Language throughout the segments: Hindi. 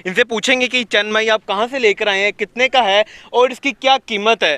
इनसे पूछेंगे कि चंद माही आप कहाँ से लेकर आए हैं, कितने का है और इसकी क्या कीमत है।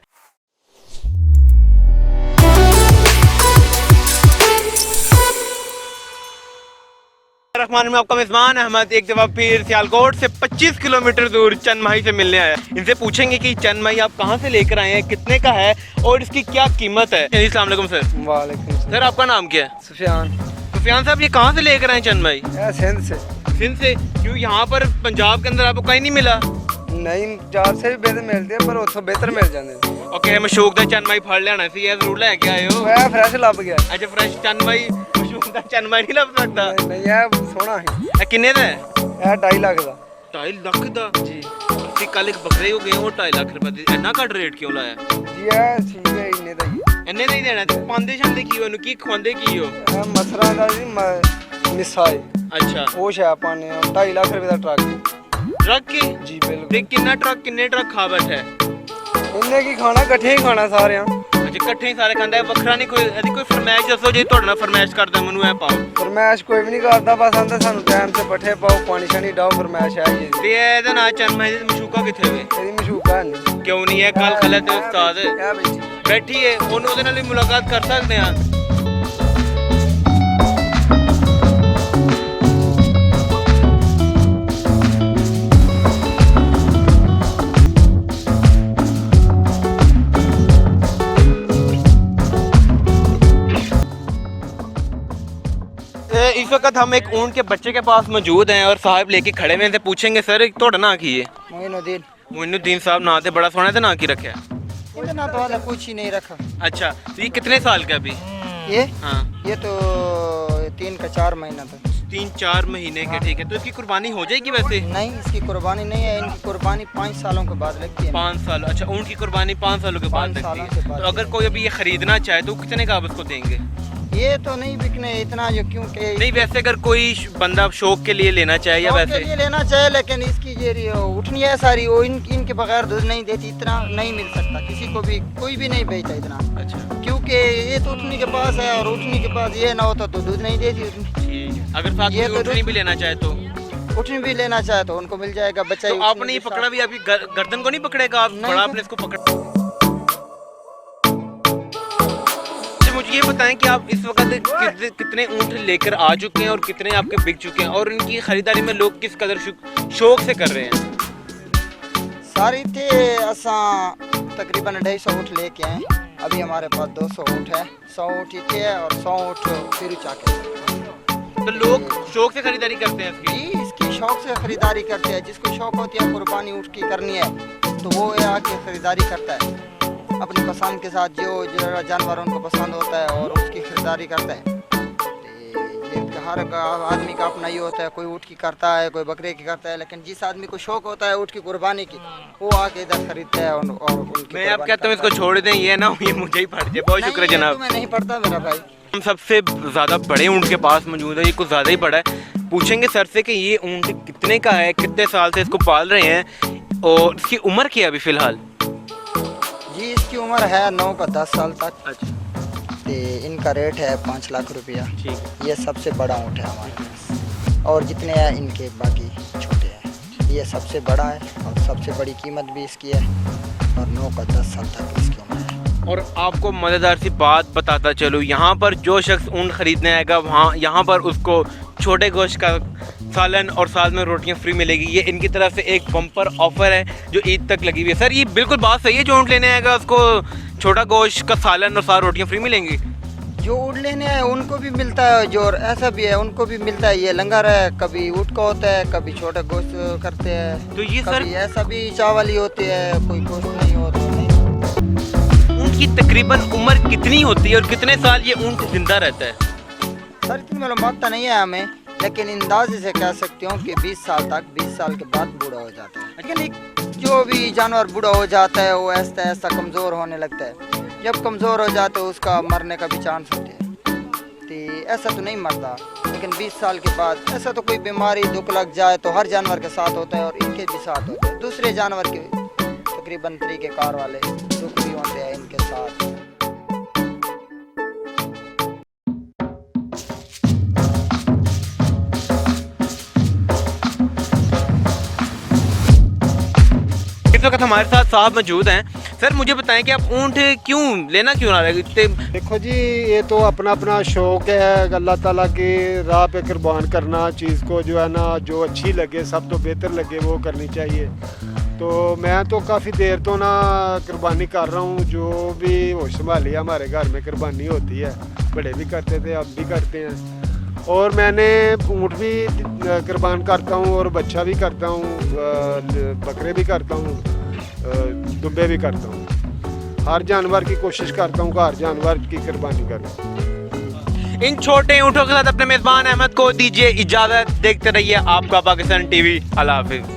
रहमान में आपका मेज़बान अहमद एक दफ़ा फिर सियालकोट से 25 किलोमीटर दूर चंद माही से मिलने आया। इनसे पूछेंगे कि चंद माही आप कहाँ से लेकर आए हैं, कितने का है और इसकी क्या कीमत है। अस्सलाम वालेकुम सर। वालेकुम सर आपका नाम क्या है? सुफियान। सुफियान साहब ये कहाँ से लेकर आए चंद माही? सिंध से। सिंध से? क्यों यहाँ पर पंजाब के अंदर आपको कहीं नहीं मिला? नहीं जार से भी बेहतर मिलते हैं पर उतो बेहतर मिल जाते हैं। ओके मशूक दा चंद माही फड़ लेना सी, जरूर लेके आए हो। मैं फ्रेश लभ गया। अच्छा फ्रेश चंद माही, मशूक दा चंद माही नहीं लभ सकता? नहीं यह सोना है। किन्ने दा है? यह 2.5 लाख का। 2.5 लाख का जी सी कल एक बकरे हो गए वो 2.5 लाख रुपए दी, इतना घट रेट क्यों लाया? जी यह ठीक है इन्ने दा ही। इन्ने नहीं देना ते पांदे शांदे की हो की खवांदे की हो? यह मसरा दा जी मिसाई। अच्छा वो शै पाने 2.5 लाख रुपए दा ट्रक। ट्रक की? जी बिल्कुल। ते किन्ने ट्रक खा बैठा है? इन्ने की खाना इकट्ठे ही खाना सारे। अच्छा इकट्ठे ही सारे खांदा है, वखरा नहीं कोई यदि कोई फरमाइश दसो जे ਤੁਹਾਡੇ ਨਾਲ फरमाइश करदा ਮੈਨੂੰ ਇਹ ਪਾਓ। फरमाइश कोई भी नहीं करता बस आंदा सानू टाइम से पट्ठे पाओ पानी शानी डाओ फरमाइश है ये। ਤੇ ਇਹਦੇ ਨਾਲ ਚੰਦ ਮਾਹੀ ਦੀ ਮਸ਼ੂਕਾ ਕਿੱਥੇ ਵੇ? तेरी मशूका नहीं। ਕਿਉਂ ਨਹੀਂ ਹੈ? ਕੱਲ ਖਲੇ ਤੇ ਉਸਤਾਦ क्या बेची? ਬੈਠੀ ਹੈ, ਉਹਨੂੰ ਉਹਦੇ ਨਾਲ ਵੀ ਮੁਲਾਕਾਤ ਕਰ ਸਕਦੇ ਆ। इस वक्त हम एक ऊंट के बच्चे के पास मौजूद हैं और साहब लेके खड़े हुए हैं। पूछेंगे सर थोड़ा ना की है? मोइनुद्दीन। मोइनुद्दीन साहब ना ते बड़ा सोना, ना की रखा है? इतना तो वाला कुछ ही नहीं रखा। अच्छा तो ये कितने साल का अभी? ये हाँ ये तो 3 का 4 महीना था। 3-4 महीने के। ठीक है तो इसकी कुर्बानी हो जाएगी वैसे? नहीं इसकी कुर्बानी नहीं है, इनकी कुर्बानी 5 सालों के बाद लगती है। 5 साल? अच्छा ऊँट की कुर्बानी 5 सालों के बाद 5 लगती सालों के है। बाद तो अगर कोई अभी ये खरीदना चाहे तो कितने का आप उसको देंगे? ये तो नहीं बिकने इतना जो क्योंकि नहीं वैसे अगर कोई बंदा शौक के लिए लेना चाहे या शौक वैसे? के लिए लेना चाहे लेकिन इसकी ये उठनी है सारी वो इनके बगैर दूध नहीं देती, इतना नहीं मिल सकता किसी को भी, कोई भी नहीं बेचता इतना। अच्छा क्योंकि ये तो उठनी के पास है और उठनी के पास ये ना होता तो दूध नहीं देती उठनी। ठीक है अगर साथ ये में तो उठनी भी लेना चाहे तो? उठनी भी लेना चाहे तो उनको मिल जाएगा बच्चा। तो आपने ये पकड़ा भी, अभी गर्दन को नहीं पकड़ेगा आप? बड़ा आपने इसको पकड़। मुझे ये बताएं कि आप इस वक्त कितने ऊँट लेकर आ चुके हैं और कितने आपके बिक चुके हैं और इनकी खरीदारी में लोग किस कदर शौक से कर रहे हैं? सारी थे असा तकरीबन 250 ऊँट लेके आए। अभी हमारे पास 200 ऊँट है, 100 ऊँट इथे है और 100 ऊँट फिर चाके। तो लोग शौक से खरीदारी करते हैं इसकी? जी इसकी शौक से खरीदारी करते हैं। जिसको शौक होती है कुर्बानी ऊँट की करनी है तो वो आके खरीदारी करता है अपनी पसंद के साथ, जो जानवर उनको पसंद होता है और उसकी खरीदारी करता है। ये हर आदमी का अपना ही होता है, कोई ऊँट की करता है कोई बकरे की करता है, लेकिन जिस आदमी को शौक होता है ऊँट की कुर्बानी की वो आके इधर खरीदता है और उनकी। मैं आप कहता हूँ इसको छोड़ दें, ये ना ये मुझे ही पड़ जाए। बहुत शुक्रिया जनाब। मैं नहीं पढ़ता मेरा भाई। हम सबसे ज़्यादा बड़े ऊँट के पास मौजूद है, ये कुछ ज़्यादा ही बड़ा है। पूछेंगे सर से कि ये ऊँट कितने का है, कितने साल से इसको पाल रहे हैं और इसकी उम्र क्या है अभी फ़िलहाल? जी इसकी उम्र है 9 का 10 साल तक। अच्छा तो इनका रेट है 5 लाख रुपया। ठीक है। ये सबसे बड़ा ऊँट है हमारे पास और जितने हैं इनके बाकी छोटे हैं। ये सबसे बड़ा है और सबसे बड़ी कीमत भी इसकी है और 9 का 10 साल तक इसकी उम्र है। और आपको मज़ेदार सी बात बताता चलूँ, यहाँ पर जो शख्स ऊँट ख़रीदने आएगा वहाँ यहाँ पर उसको छोटे गोश्त का सालन और साथ में रोटियाँ फ्री मिलेगी। ये इनकी तरफ से एक बम्पर ऑफर है जो ईद तक लगी हुई है। सर ये बिल्कुल बात सही है, जो ऊँट लेने आएगा उसको छोटा गोश्त का सालन और साथ रोटियाँ फ्री मिलेंगी? जो ऊँट लेने आए उनको भी मिलता है जो ऐसा भी है उनको भी मिलता है। ये लंगर है, कभी ऊँट का होता है कभी छोटा गोश्त करते हैं। तो ये सर ऐसा भी चावल ही होते हैं, कोई गोश्त नहीं होता। ऊँट की तकरीबन उम्र कितनी होती है और कितने साल ये ऊँट जिंदा रहता है? सर इतनी मालूमात तो नहीं है हमें, लेकिन अंदाजे से कह सकते हो कि 20 साल तक, 20 साल के बाद बूढ़ा हो जाता है। लेकिन जो भी जानवर बूढ़ा हो जाता है वो ऐसा ऐसा कमज़ोर होने लगता है। जब कमज़ोर हो जाता है उसका मरने का भी चांस होते हैं। तो ऐसा तो नहीं मरता, लेकिन 20 साल के बाद ऐसा तो कोई बीमारी दुख लग जाए तो हर जानवर के साथ होता है और इनके भी साथ होता है। दूसरे जानवर के तकरीबन तरीक़ेकार वाले दुख भी होते हैं इनके साथ। इस वक्त हमारे साथ साहब मौजूद हैं। सर मुझे बताएं कि आप ऊँट लेना क्यों आ रहे हैं इतने? देखो जी, ये तो अपना अपना शौक़ है, अल्लाह ताला की राह पे कुर्बान करना, चीज़ को जो है ना, जो अच्छी लगे, सब तो बेहतर लगे वो करनी चाहिए। तो मैं तो काफ़ी देर तो ना कुर्बानी कर रहा हूँ। जो भी होश संभाली हमारे घर में कुर्बानी होती है, बड़े भी करते थे, अब भी करते हैं। और मैंने ऊँट भी कुर्बान करता हूँ और बच्चा भी करता हूँ, बकरे भी करता हूँ, दुम्बे भी करता हूँ। हर जानवर की कोशिश करता हूँ कि हर जानवर की कुर्बानी करूँ। इन छोटे ऊँटों के साथ अपने मेज़बान अहमद को दीजिए इजाज़त। देखते रहिए आपका पाकिस्तान टीवी। अल्लाह हाफिज़।